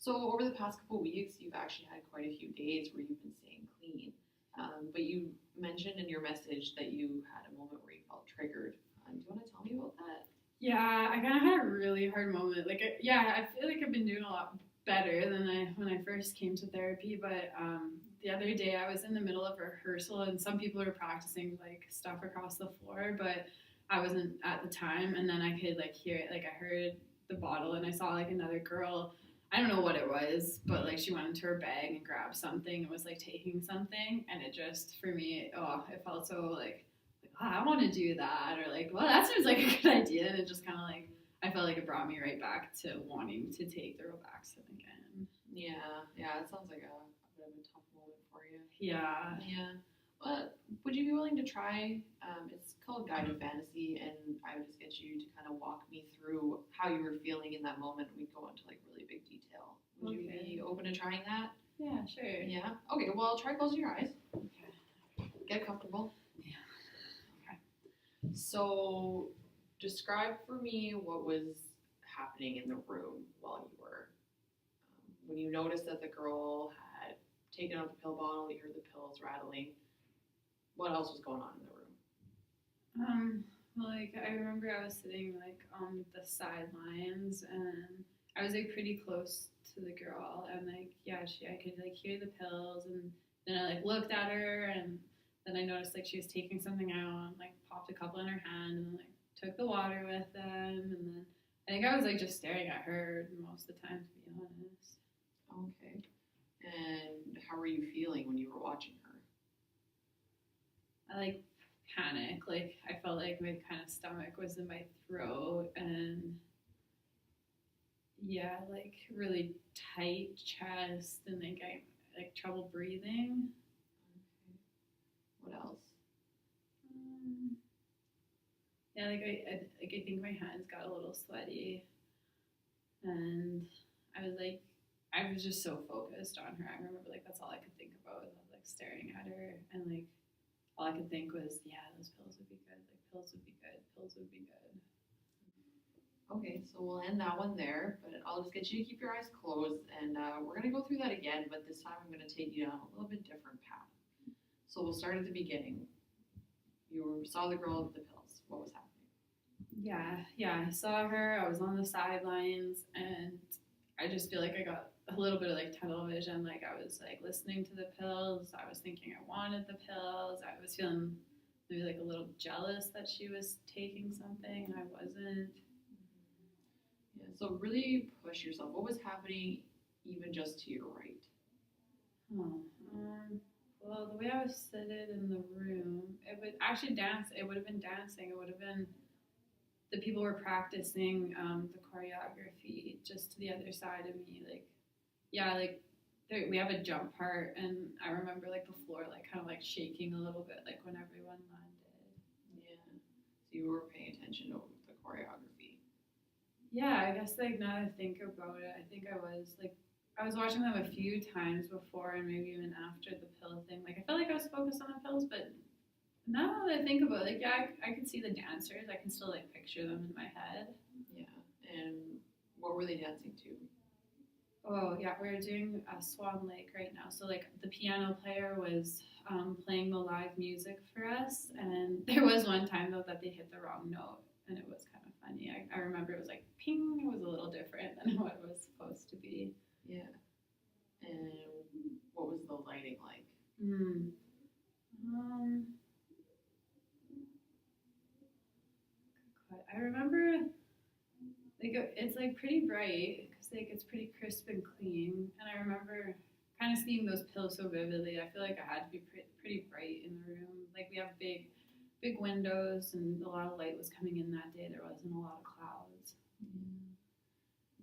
So over the past couple weeks, you've actually had quite a few days where you've been staying clean. But you mentioned in your message that you had a moment where you felt triggered. Do you want to tell me about that? Yeah, I kind of had a really hard moment. I feel like I've been doing a lot better than when I first came to therapy. But the other day, I was in the middle of rehearsal, and some people were practicing like stuff across the floor, but I wasn't at the time. And then I could like hear it. Like I heard the bottle, and I saw like another girl. I don't know what it was, but like she went into her bag and grabbed something and was like taking something, and it just for me, it felt so like, oh, I want to do that, or like, well, that seems like a good idea. And it just kind of like, I felt like it brought me right back to wanting to take the Robaxin again. Yeah, it sounds like a bit of a tough moment for you. Yeah. Yeah. But would you be willing to try? It's called Guided Fantasy, and I would just get you to kind of walk me through how you were feeling in that moment. We'd go into like really big detail. Would you be open to trying that? Yeah, sure. Yeah. Okay. Well, try closing your eyes. Okay. Get comfortable. Yeah. Okay. So, describe for me what was happening in the room while you were when you noticed that the girl had taken out the pill bottle. You heard the pills rattling. What else was going on in the room? Like I remember I was sitting like on the sidelines, and I was like pretty close to the girl, and like yeah, I could like hear the pills, and then I like looked at her, and then I noticed like she was taking something out, and like popped a couple in her hand, and like took the water with them, and then I think I was like just staring at her most of the time, to be honest. Okay. And how were you feeling when you were watching her? I like panic. Like I felt like my kind of stomach was in my throat, and yeah, like really tight chest, and like I like trouble breathing. Okay. What else? Um, yeah, I think my hands got a little sweaty, and I was just so focused on her. I remember like that's all I could think about. I was like staring at her, and like all I could think was, yeah, those pills would be good. Like pills would be good. Pills would be good. Okay, so we'll end that one there, but I'll just get you to keep your eyes closed, and we're going to go through that again, but this time I'm going to take you down a little bit different path. So we'll start at the beginning. You saw the girl with the pills. What was happening? Yeah, I saw her. I was on the sidelines, and I just feel like I got a little bit of like tunnel vision. Like I was like listening to the pills. I was thinking I wanted the pills. I was feeling maybe like a little jealous that she was taking something and I wasn't. Yeah, so really push yourself. What was happening even just to your right? Oh, well, the way I was seated in the room, it would actually dance. It would have been dancing. It would have been the people were practicing the choreography just to the other side of me. Like, yeah, like we have a jump part, and I remember like the floor like kind of like shaking a little bit, like when everyone landed. Yeah. So you were paying attention to the choreography. Yeah, I guess like now that I think about it, I think I was watching them a few times before and maybe even after the pill thing. Like I felt like I was focused on the pills, but now that I think about it, like yeah, I can see the dancers. I can still like picture them in my head. Yeah. And what were they dancing to? Oh yeah, we're doing Swan Lake right now. So like the piano player was playing the live music for us, and there was one time though that they hit the wrong note, and it was kind of funny. I remember it was like ping. It was a little different than what it was supposed to be. Yeah. And what was the lighting like? Mm. I remember like it's like pretty bright because like it's pretty crisp and clean, and I remember kind of seeing those pills so vividly. I feel like I had to be pretty bright in the room. Like we have big windows, and a lot of light was coming in that day. There wasn't a lot of clouds. Yeah.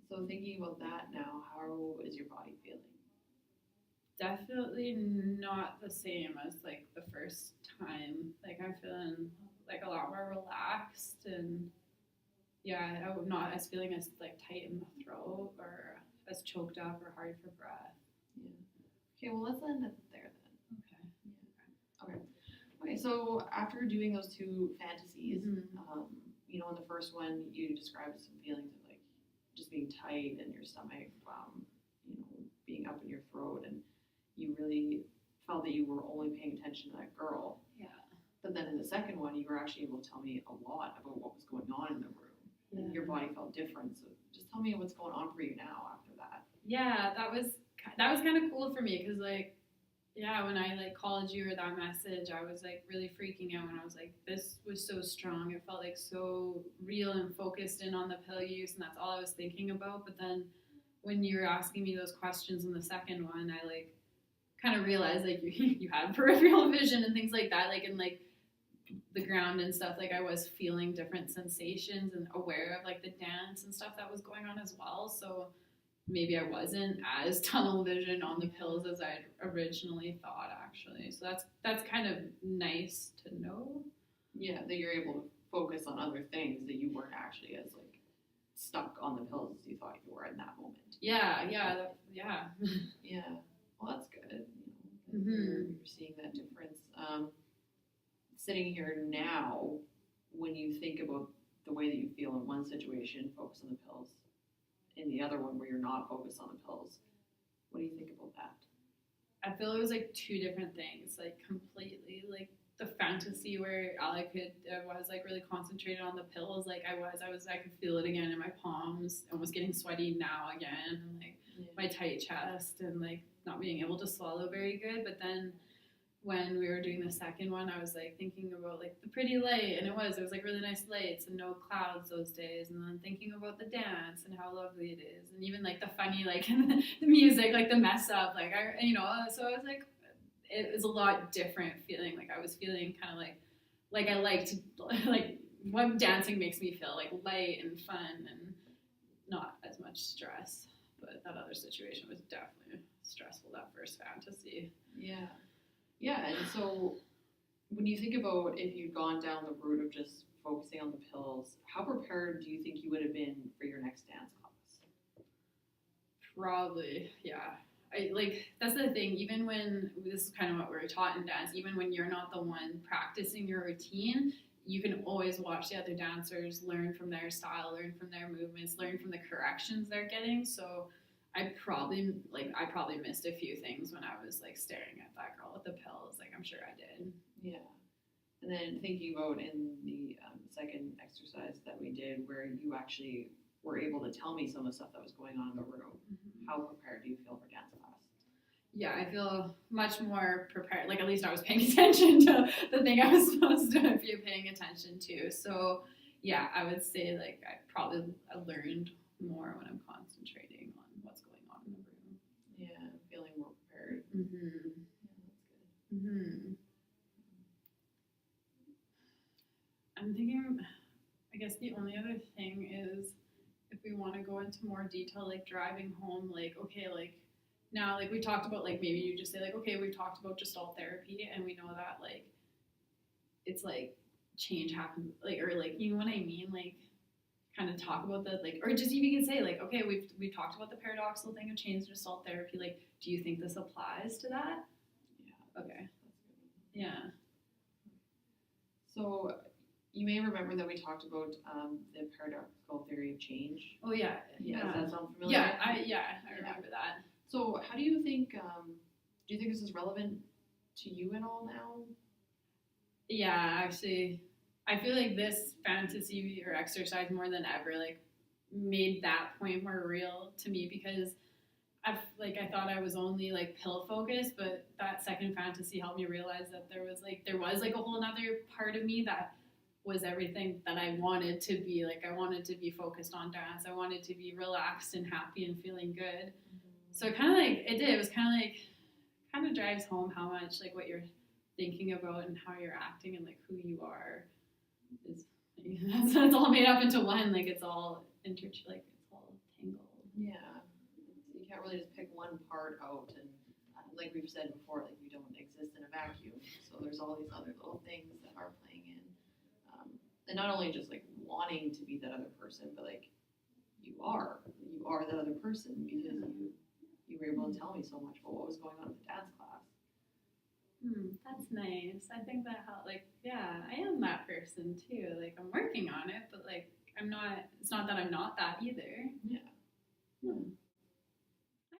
So thinking about that now, how is your body feeling? Definitely not the same as like the first time. Like I'm feeling like a lot more relaxed, and yeah, I'm not as feeling as like tight in the throat or as choked up or hard for breath. Yeah. Okay, well let's end it there then. Okay. Yeah. Okay. Okay, so after doing those two fantasies, in the first one you described some feelings of like just being tight in your stomach, being up in your throat, and you really felt that you were only paying attention to that girl. Yeah. But then in the second one, you were actually able to tell me a lot about what was going on in the room. And your body felt different. So just tell me what's going on for you now after that. Yeah, that was kind of cool for me because like, yeah, when I like called you or that message, I was like really freaking out, and I was like, this was so strong. It felt like so real and focused in on the pill use, and that's all I was thinking about. But then when you were asking me those questions in the second one, I like kind of realized like you had peripheral vision and things like that, like in like the ground and stuff. Like I was feeling different sensations and aware of like the dance and stuff that was going on as well. So maybe I wasn't as tunnel vision on the pills as I'd originally thought, actually. So that's kind of nice to know. Yeah, that you're able to focus on other things, that you weren't actually as like stuck on the pills as you thought you were in that moment. Yeah. Yeah. Well, that's good. You know, you're seeing that difference. Sitting here now, when you think about the way that you feel in one situation, focus on the pills. In the other one where you're not focused on the pills, what do you think about that? I feel it was like two different things, like completely. Like the fantasy where I was like really concentrated on the pills, like I could feel it again in my palms, almost getting sweaty now again, and like my tight chest and like not being able to swallow very good. But then when we were doing the second one, I was like thinking about like the pretty light, and it was like really nice lights and no clouds those days, and then thinking about the dance and how lovely it is, and even like the funny like the music, like the mess up, like so I was like, it was a lot different feeling. Like I was feeling kind of like I liked like what dancing makes me feel, like light and fun and not as much stress. But that other situation was definitely stressful, that first fantasy. Yeah, and so when you think about if you'd gone down the route of just focusing on the pills, how prepared do you think you would have been for your next dance class? Probably, yeah. That's the thing, even when, this is kind of what we're taught in dance, even when you're not the one practicing your routine, you can always watch the other dancers, learn from their style, learn from their movements, learn from the corrections they're getting. So I probably missed a few things when I was like staring at that girl with the pills. Like I'm sure I did. Yeah. And then thinking about in the second exercise that we did, where you actually were able to tell me some of the stuff that was going on in the room. How prepared do you feel for dance class? Yeah, I feel much more prepared. Like at least I was paying attention to the thing I was supposed to be paying attention to. So yeah, I would say like I learned more when I'm concentrating on what's going on in the room. Yeah, feeling more prepared. Mm-hmm. Yeah, that's good. Mm-hmm. I'm thinking, I guess the only other thing is if we want to go into more detail, like driving home, like, okay, like now, like we talked about, like maybe you just say like, okay, we've talked about Gestalt therapy and we know that like, it's like change happens, like, or like, you know what I mean? Like kind of talk about the, like, or just even you can say like, okay, we've talked about the paradoxical thing of change Gestalt therapy. Like, do you think this applies to that? Yeah. Okay. That's good. Yeah. So you may remember that we talked about the paradoxical theory of change. Oh yeah. Yeah. Does that sound familiar? Yeah, I remember that. So how do you think, do you think this is relevant to you at all now? Yeah, actually, I feel like this fantasy or exercise more than ever, like, made that point more real to me because I thought I was only like pill focused, but that second fantasy helped me realize that there was a whole other part of me that was everything that I wanted to be. Like I wanted to be focused on dance. I wanted to be relaxed and happy and feeling good. So it was kind of drives home how much like what you're thinking about and how you're acting and like who you are is that's all made up into one. Like it's all it's all tangled. Yeah, you can't really just pick one part out, and like we've said before, like you don't exist in a vacuum. So there's all these other little things that are playing in, and not only just like wanting to be that other person, but like you are that other person because you were able to tell me so much about what was going on in the dance class. That's nice. I think that helped. Like, yeah, I am that person too. Like, I'm working on it, but like, I'm not. It's not that I'm not that either. Yeah.